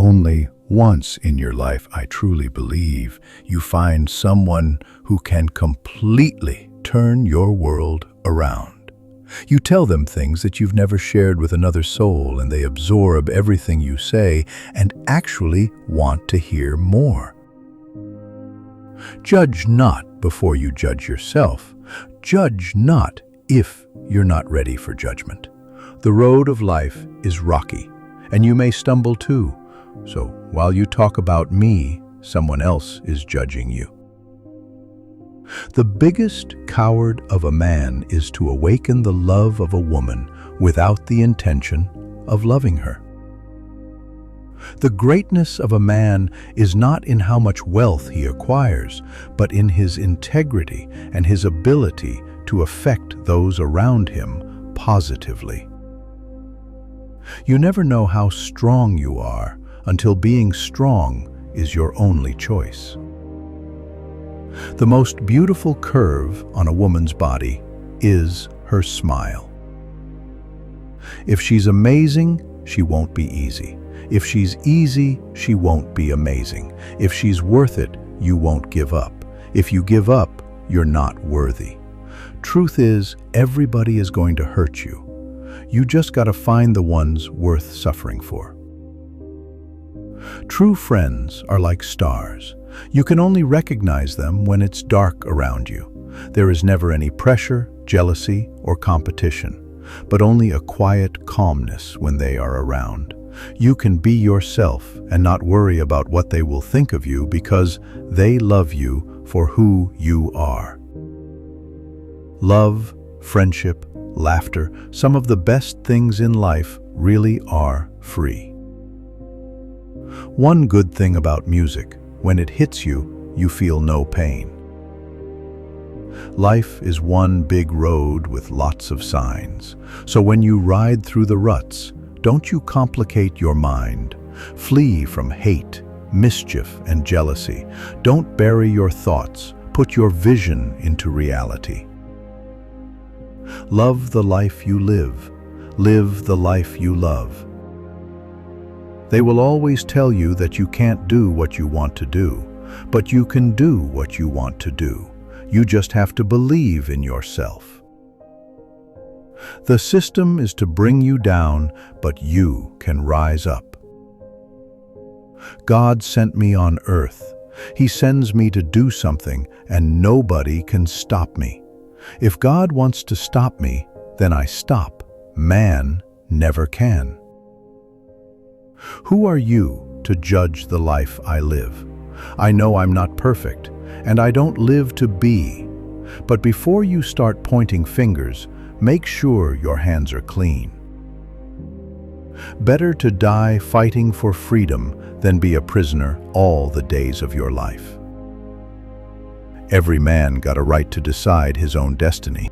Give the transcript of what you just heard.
Only once in your life, I truly believe, you find someone who can completely turn your world around. You tell them things that you've never shared with another soul, and they absorb everything you say and actually want to hear more. Judge not before you judge yourself. Judge not if you're not ready for judgment. The road of life is rocky, and you may stumble too. So while you talk about me, someone else is judging you. The biggest coward of a man is to awaken the love of a woman without the intention of loving her. The greatness of a man is not in how much wealth he acquires, but in his integrity and his ability to affect those around him positively. You never know how strong you are until being strong is your only choice. The most beautiful curve on a woman's body is her smile. If she's amazing, she won't be easy. If she's easy, she won't be amazing. If she's worth it, you won't give up. If you give up, you're not worthy. Truth is, everybody is going to hurt you. You just gotta find the ones worth suffering for. True friends are like stars. You can only recognize them when it's dark around you. There is never any pressure, jealousy, or competition, but only a quiet calmness when they are around. You can be yourself and not worry about what they will think of you because they love you for who you are. Love, friendship, laughter, some of the best things in life really are free. One good thing about music, when it hits you, you feel no pain. Life is one big road with lots of signs, so when you ride through the ruts, don't you complicate your mind. Flee from hate, mischief, and jealousy. Don't bury your thoughts. Put your vision into reality. Love the life you live. Live the life you love. They will always tell you that you can't do what you want to do, but you can do what you want to do. You just have to believe in yourself. The system is to bring you down, but you can rise up. God sent me on earth. He sends me to do something, and nobody can stop me. If God wants to stop me, then I stop. Man never can. Who are you to judge the life I live? I know I'm not perfect, and I don't live to be. But before you start pointing fingers, make sure your hands are clean. Better to die fighting for freedom than be a prisoner all the days of your life. Every man got a right to decide his own destiny.